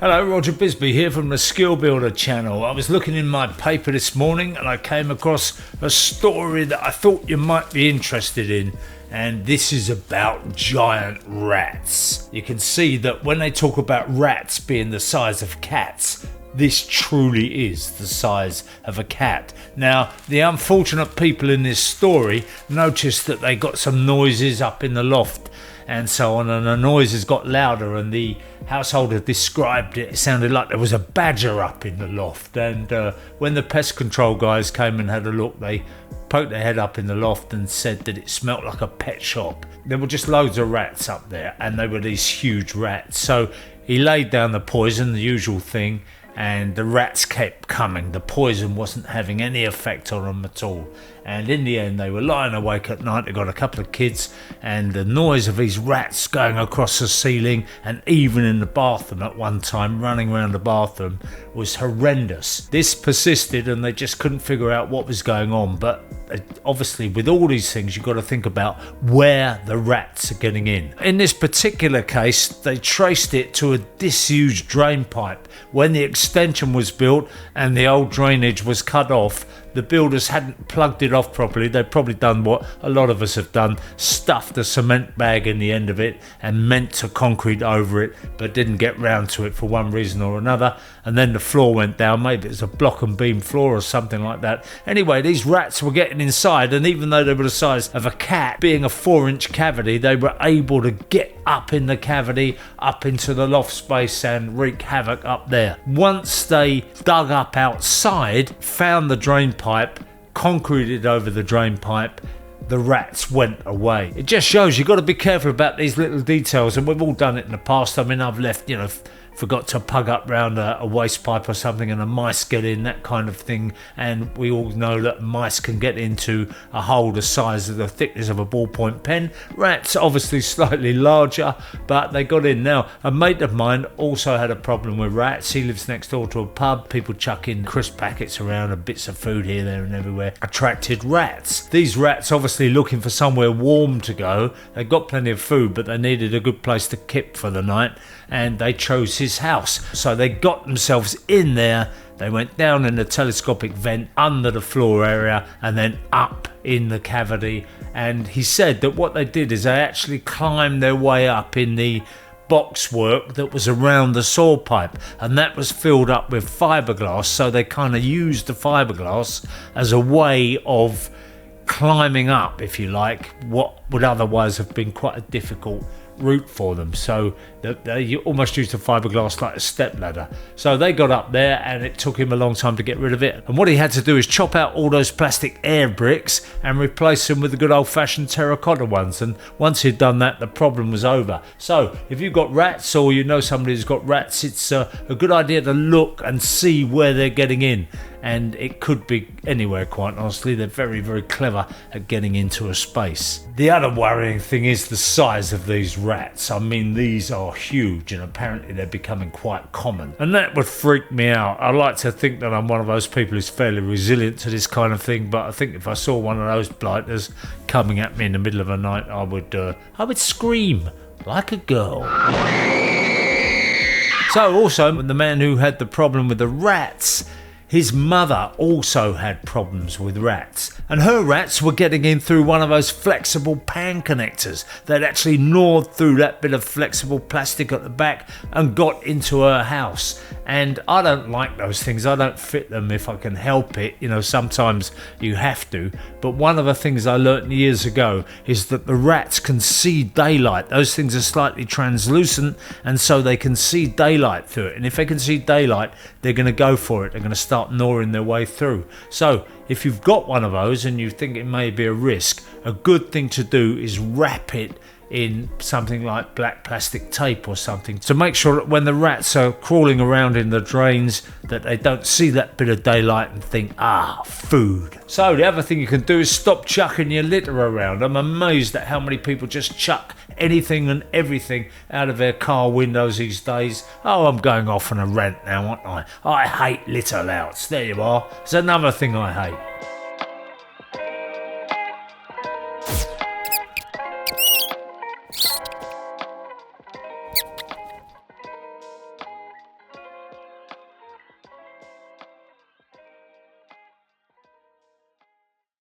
Hello, Roger Bisbee here from the Skill Builder channel. I was looking in my paper this morning and I came across a story that I thought you might be interested in. And this is about giant rats. You can see that when they talk about rats being the size of cats, this truly is the size of a cat. Now, the unfortunate people in this story noticed that they got some noises up in the loft and so on, and the noises got louder, and the householder described it sounded like there was a badger up in the loft. And when the pest control guys came and had a look, they poked their head up in the loft and said that it smelt like a pet shop. There were just loads of rats up there, and they were these huge rats. So he laid down the poison, the usual thing, and the rats kept coming. The poison wasn't having any effect on them at all. And in the end, they were lying awake at night. They got a couple of kids, and the noise of these rats going across the ceiling and even in the bathroom at one time, running around the bathroom, was horrendous. This persisted and they just couldn't figure out what was going on. But obviously, with all these things, you've got to think about where the rats are getting in. In this particular case, they traced it to a disused drain pipe. When the extension was built and the old drainage was cut off, the builders hadn't plugged it off properly. They'd probably done what a lot of us have done, stuffed a cement bag in the end of it and meant to concrete over it, but didn't get round to it for one reason or another. And then the floor went down. Maybe it was a block and beam floor or something like that. Anyway, these rats were getting inside, and even though they were the size of a cat, being a 4-inch cavity, they were able to get up in the cavity, up into the loft space, and wreak havoc up there. Once they dug up outside, found the drain pipe, concreted over the drain pipe, the rats went away. It just shows you've got to be careful about these little details, and we've all done it in the past. I mean, I've left, forgot to plug up round a waste pipe or something, and the mice get in, that kind of thing. And we all know that mice can get into a hole the size of the thickness of a ballpoint pen. Rats obviously slightly larger, but they got in. Now, a mate of mine also had a problem with rats. He lives next door to a pub. People chuck in crisp packets around and bits of food here, there and everywhere. Attracted rats. These rats obviously looking for somewhere warm to go. They got plenty of food, but they needed a good place to kip for the night, and they chose his house. So they got themselves in there. They went down in the telescopic vent under the floor area and then up in the cavity. And he said that what they did is they actually climbed their way up in the boxwork that was around the saw pipe, and that was filled up with fiberglass. So they kind of used the fiberglass as a way of climbing up, if you like, what would otherwise have been quite a difficult route for them. So you almost used the fiberglass like a step ladder. So they got up there, and it took him a long time to get rid of it. And what he had to do is chop out all those plastic air bricks and replace them with the good old-fashioned terracotta ones. And once he'd done that, the problem was over. So if you've got rats, or you know somebody who's got rats, it's a good idea to look and see where they're getting in. And it could be anywhere, quite honestly. They're very, very clever at getting into a space. The other worrying thing is the size of these rats. I mean, these are huge, and apparently they're becoming quite common. And that would freak me out. I like to think that I'm one of those people who's fairly resilient to this kind of thing, but I think if I saw one of those blighters coming at me in the middle of the night, I would scream like a girl. So also, the man who had the problem with the rats, his mother also had problems with rats, and her rats were getting in through one of those flexible pan connectors. They'd actually gnawed through that bit of flexible plastic at the back and got into her house. And I don't like those things. I don't fit them if I can help it. Sometimes you have to. But one of the things I learnt years ago is that the rats can see daylight. Those things are slightly translucent, and so they can see daylight through it. And if they can see daylight, they're going to go for it. They're going to start gnawing their way through. So if you've got one of those and you think it may be a risk, a good thing to do is wrap it in something like black plastic tape or something, to make sure that when the rats are crawling around in the drains, that they don't see that bit of daylight and think, food. So the other thing you can do is stop chucking your litter around. I'm amazed at how many people just chuck anything and everything out of their car windows these days. I'm going off on a rant now, aren't I? I hate litter louts. There you are. It's another thing I hate.